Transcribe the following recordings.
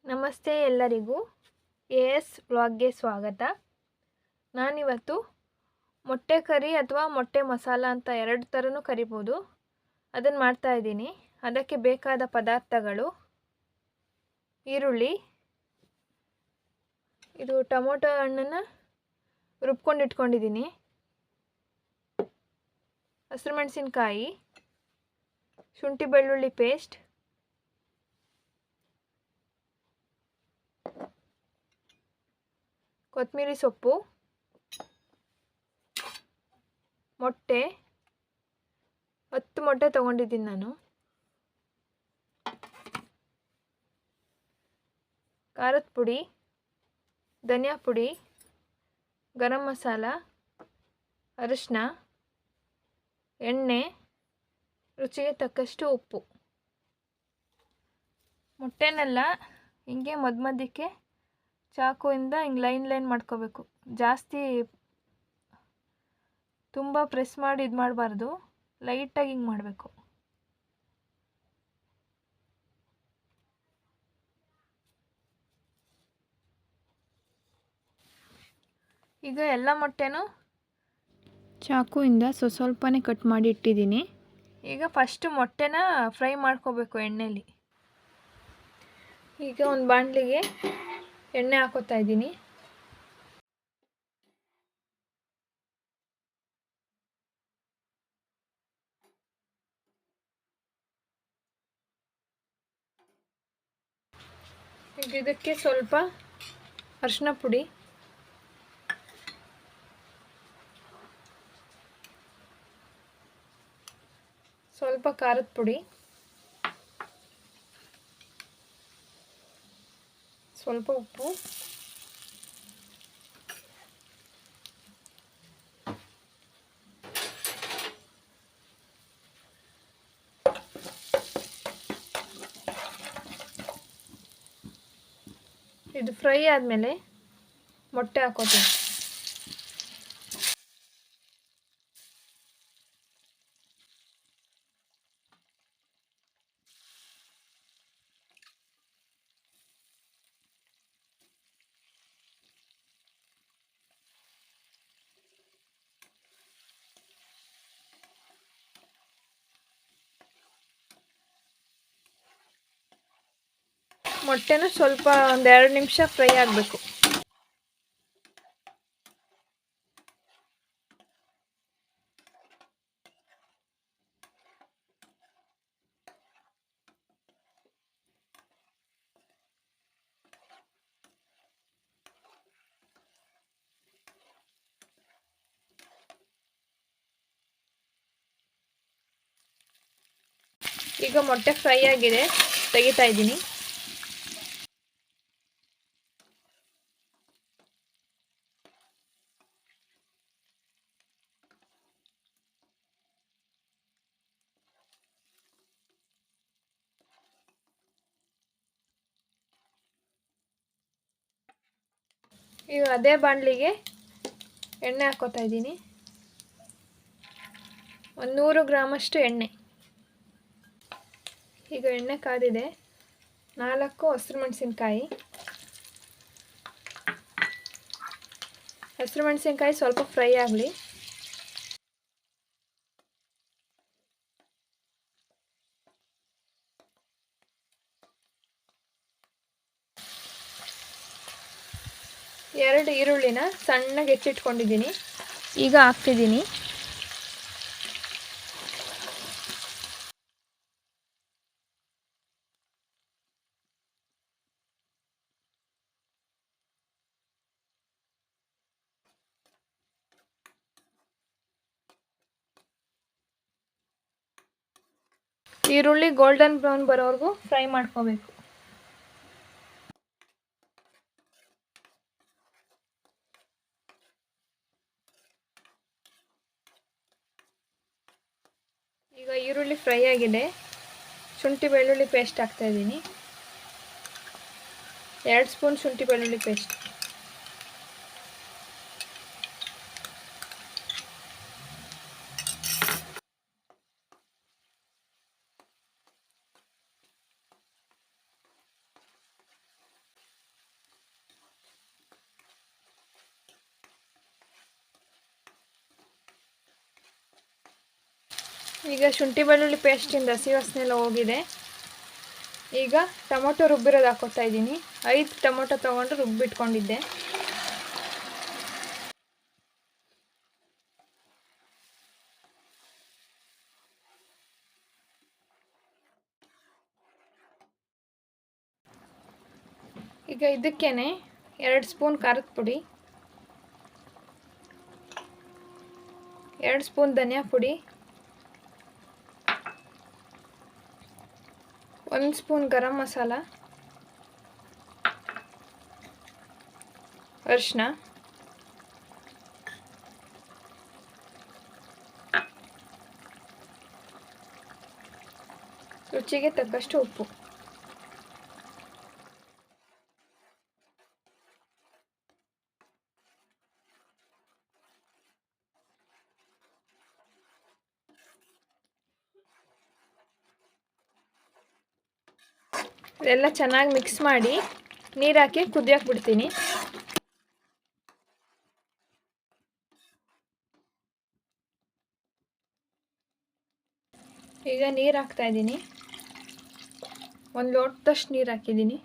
ನಮಸ್ತೆ ಎಲ್ಲರಿಗೂ ಎಸ್ ವ್ಲಾಗ್ಗೆ ಸ್ವಾಗತ. ನಾನಿವತ್ತು ಮೊಟ್ಟೆ ಕರಿ ಅಥವಾ ಮೊಟ್ಟೆ ಮಸಾಲ ಅಂತ ಎರಡು ಥರನೂ ಕರಿಬೋದು, ಅದನ್ನು ಮಾಡ್ತಾಯಿದ್ದೀನಿ. ಅದಕ್ಕೆ ಬೇಕಾದ ಪದಾರ್ಥಗಳು: ಈರುಳ್ಳಿ, ಇದು ಟೊಮೊಟೊ ಹಣ್ಣನ್ನು ರುಬ್ಕೊಂಡು ಇಟ್ಕೊಂಡಿದ್ದೀನಿ, ಹಸಿರು ಮೆಣಸಿನ್ಕಾಯಿ, ಶುಂಠಿ ಬೆಳ್ಳುಳ್ಳಿ ಪೇಸ್ಟ್, ಕೊತ್ತಂಬರಿ ಸೊಪ್ಪು, ಮೊಟ್ಟೆ 10 ಮೊಟ್ಟೆ ತೊಗೊಂಡಿದ್ದೀನಿ ನಾನು, ಖಾರದ ಪುಡಿ, ಧನಿಯಾ ಪುಡಿ, ಗರಂ ಮಸಾಲ, ಅರಿಶಿನ, ಎಣ್ಣೆ, ರುಚಿಗೆ ತಕ್ಕಷ್ಟು ಉಪ್ಪು. ಮೊಟ್ಟೆನೆಲ್ಲ ಹಿಂಗೆ ಮಧ್ಯಕ್ಕೆ ಚಾಕುವಿಂದ ಹಿಂಗೆ ಲೈನ್ ಮಾಡ್ಕೋಬೇಕು. ಜಾಸ್ತಿ ತುಂಬ ಪ್ರೆಸ್ ಮಾಡಿ ಇದು ಮಾಡಬಾರ್ದು, ಲೈಟಾಗಿ ಹಿಂಗೆ ಮಾಡಬೇಕು. ಈಗ ಎಲ್ಲ ಮೊಟ್ಟೆನೂ ಚಾಕುವಿಂದ ಸ್ವಲ್ಪನೇ ಕಟ್ ಮಾಡಿ ಇಟ್ಟಿದ್ದೀನಿ. ಈಗ ಫಸ್ಟ್ ಮೊಟ್ಟೆನ ಫ್ರೈ ಮಾಡ್ಕೋಬೇಕು ಎಣ್ಣೆಲಿ. ಈಗ ಒಂದು ಬಾಣಲಿಗೆ ಎಣ್ಣೆ ಹಾಕೋತಾ ಇದ್ದೀನಿ. ಈಗ ಇದಕ್ಕೆ ಸ್ವಲ್ಪ ಅರಿಶಿನ ಪುಡಿ, ಸ್ವಲ್ಪ ಖಾರದ ಪುಡಿ, ಸ್ವಲ್ಪ ಉಪ್ಪು, ಇದು ಫ್ರೈ ಆದಮೇಲೆ ಮೊಟ್ಟೆ ಹಾಕೋತೀನಿ. ಮೊಟ್ಟೆನೂ ಸ್ವಲ್ಪ 1-2 ನಿಮಿಷ ಫ್ರೈ ಆಗಬೇಕು. ಈಗ ಮೊಟ್ಟೆ ಫ್ರೈ ಆಗಿದೆ, ತೆಗಿತಾ ಇದ್ದೀನಿ. ಈಗ ಅದೇ ಬಾಣಲಿಗೆ ಎಣ್ಣೆ ಹಾಕೋತಾ ಇದ್ದೀನಿ. 100 ಗ್ರಾಮಷ್ಟು ಎಣ್ಣೆ. ಈಗ ಎಣ್ಣೆ ಕಾದಿದೆ. 4 ಹಸಿರು ಮೆಣಸಿನ್ಕಾಯಿ. ಹಸಿರು ಮೆಣಸಿನ್ಕಾಯಿ ಸ್ವಲ್ಪ ಫ್ರೈ ಆಗಲಿ. ಎರಡು ಈರುಳ್ಳಿನ ಸಣ್ಣಗೆ ಹೆಚ್ಚಿಟ್ಕೊಂಡಿದ್ದೀನಿ, ಈಗ ಹಾಕ್ತಿದ್ದೀನಿ. ಈರುಳ್ಳಿ ಗೋಲ್ಡನ್ ಬ್ರೌನ್ ಬರೋವರೆಗೂ ಫ್ರೈ ಮಾಡ್ಕೋಬೇಕು. ಈಗ ಈರುಳ್ಳಿ ಫ್ರೈ ಆಗಿದೆ. ಶುಂಠಿ ಬೆಳ್ಳುಳ್ಳಿ ಪೇಸ್ಟ್ ಹಾಕ್ತಾ ಇದ್ದೀನಿ. 2 ಸ್ಪೂನ್ ಶುಂಠಿ ಬೆಳ್ಳುಳ್ಳಿ ಪೇಸ್ಟ್. ಈಗ ಶುಂಠಿ ಬೆಳ್ಳುಳ್ಳಿ ಪೇಸ್ಟಿಂದ ಹಸಿ ವಾಸನೆ ಎಲ್ಲ ಹೋಗಿದೆ. ಈಗ ಟೊಮೊಟೊ ರುಬ್ಬಿರೋದು ಹಾಕೋತಾ ಇದ್ದೀನಿ. 5 ಟೊಮೊಟೊ ತೊಗೊಂಡು ರುಬ್ಬಿಟ್ಕೊಂಡಿದ್ದೆ. ಈಗ ಇದಕ್ಕೇನೆ 2 ಸ್ಪೂನ್ ಖಾರದ ಪುಡಿ, 2 ಸ್ಪೂನ್ ಧನಿಯಾ ಪುಡಿ, 1 ಸ್ಪೂನ್ ಗರಂ ಮಸಾಲ, ಅರಿಶಿನ, ರುಚಿಗೆ ತಕ್ಕಷ್ಟು ಉಪ್ಪು. ಇದೆಲ್ಲ ಚೆನ್ನಾಗಿ ಮಿಕ್ಸ್ ಮಾಡಿ ನೀರು ಹಾಕಿ ಕುದಿಯೋಕೆ ಬಿಡ್ತೀನಿ. ಈಗ ನೀರು ಹಾಕ್ತಾ ಇದ್ದೀನಿ. 1 ಲೋಟದಷ್ಟು ನೀರು ಹಾಕಿದ್ದೀನಿ.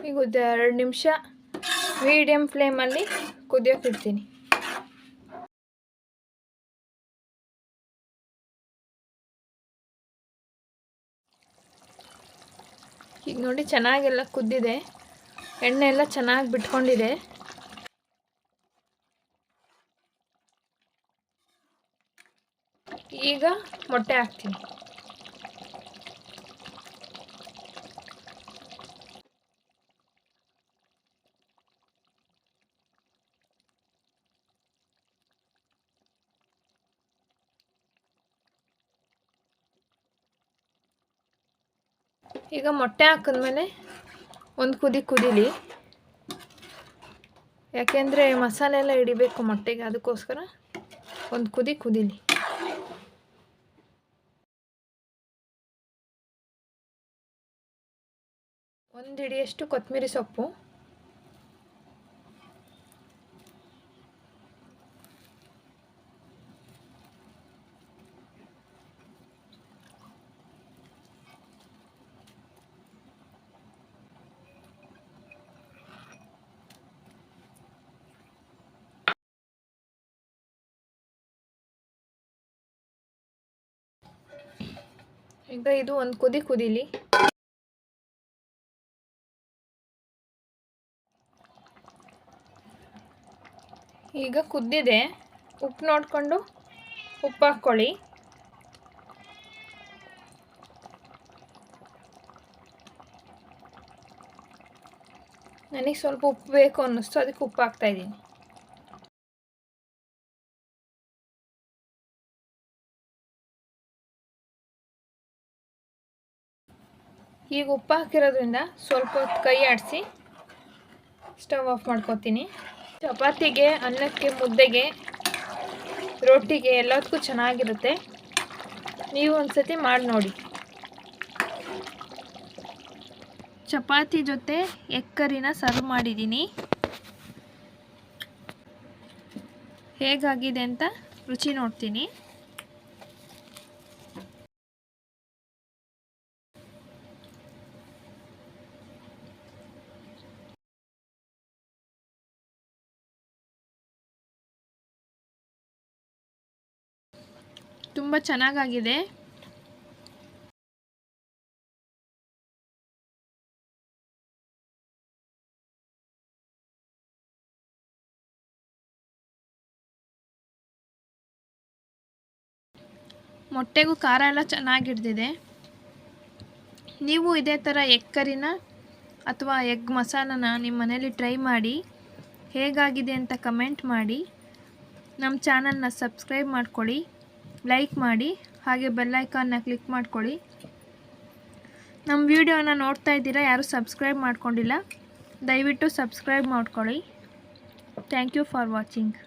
ಈಗ 2 ನಿಮಿಷ ಮೀಡಿಯಮ್ ಫ್ಲೇಮಲ್ಲಿ ಕುದಿಯೋಕೆ ಇಡ್ತೀನಿ. ಈಗ ನೋಡಿ ಚೆನ್ನಾಗೆಲ್ಲ ಕುದ್ದಿದೆ, ಎಣ್ಣೆ ಎಲ್ಲ ಚೆನ್ನಾಗಿ ಬಿಟ್ಕೊಂಡಿದೆ. ಈಗ ಮೊಟ್ಟೆ ಹಾಕ್ತೀನಿ. ಈಗ ಮೊಟ್ಟೆ ಹಾಕಿದ್ಮೇಲೆ ಒಂದು ಕುದಿ ಕುದೀಲಿ, ಯಾಕೆಂದರೆ ಮಸಾಲೆ ಎಲ್ಲ ಹಿಡಿಬೇಕು ಮೊಟ್ಟೆಗೆ, ಅದಕ್ಕೋಸ್ಕರ ಒಂದು ಕುದಿ ಕುದೀಲಿ. ಒಂದು ಹಿಡಿಯಷ್ಟು ಕೊತ್ತಂಬರಿ ಸೊಪ್ಪು, ಈಗ ಇದು ಒಂದು ಕುದಿ ಕುದೀಲಿ. ಈಗ ಕುದ್ದಿದೆ, ಉಪ್ಪು ನೋಡಿಕೊಂಡು ಉಪ್ಪು ಹಾಕ್ಕೊಳ್ಳಿ. ನನಗೆ ಸ್ವಲ್ಪ ಉಪ್ಪು ಬೇಕು ಅನ್ನಿಸ್ತು, ಅದಕ್ಕೆ ಉಪ್ಪು ಹಾಕ್ತಾಯಿದ್ದೀನಿ. ಈಗ ಉಪ್ಪು ಹಾಕಿರೋದ್ರಿಂದ ಸ್ವಲ್ಪ ಹೊತ್ತು ಕೈ ಆಡಿಸಿ ಸ್ಟವ್ ಆಫ್ ಮಾಡ್ಕೊತೀನಿ. ಚಪಾತಿಗೆ, ಅನ್ನಕ್ಕೆ, ಮುದ್ದೆಗೆ, ರೊಟ್ಟಿಗೆ ಎಲ್ಲದಕ್ಕೂ ಚೆನ್ನಾಗಿರುತ್ತೆ. ನೀವು ಒಂದ್ಸತಿ ಮಾಡಿ ನೋಡಿ. ಚಪಾತಿ ಜೊತೆ ಎಗ್ ಕರಿನ ಸರ್ವ್ ಮಾಡಿದ್ದೀನಿ. ಹೇಗಾಗಿದೆ ಅಂತ ರುಚಿ ನೋಡ್ತೀನಿ. ತುಂಬ ಚೆನ್ನಾಗಾಗಿದೆ. ಮೊಟ್ಟೆಗೂ ಖಾರ ಎಲ್ಲ ಚೆನ್ನಾಗಿ ಹಿಡ್ದಿದೆ. ನೀವು ಇದೇ ಥರ ಎಗ್ ಕರಿನ ಅಥವಾ ಎಗ್ ಮಸಾಲನ ನಿಮ್ಮ ಮನೇಲಿ ಟ್ರೈ ಮಾಡಿ ಹೇಗಾಗಿದೆ ಅಂತ ಕಮೆಂಟ್ ಮಾಡಿ. ನಮ್ಮ ಚಾನಲ್ನ ಸಬ್ಸ್ಕ್ರೈಬ್ ಮಾಡ್ಕೊಳ್ಳಿ, ಲೈಕ್ ಮಾಡಿ, ಹಾಗೆ ಬೆಲ್ ಐಕಾನ್ನ ಕ್ಲಿಕ್ ಮಾಡ್ಕೊಳ್ಳಿ. ನಮ್ಮ ವಿಡಿಯೋನ ನೋಡ್ತಾ ಇದ್ದೀರಾ, ಯಾರೂ ಸಬ್ಸ್ಕ್ರೈಬ್ ಮಾಡ್ಕೊಂಡಿಲ್ಲ, ದಯವಿಟ್ಟು ಸಬ್ಸ್ಕ್ರೈಬ್ ಮಾಡ್ಕೊಳ್ಳಿ. Thank you for watching.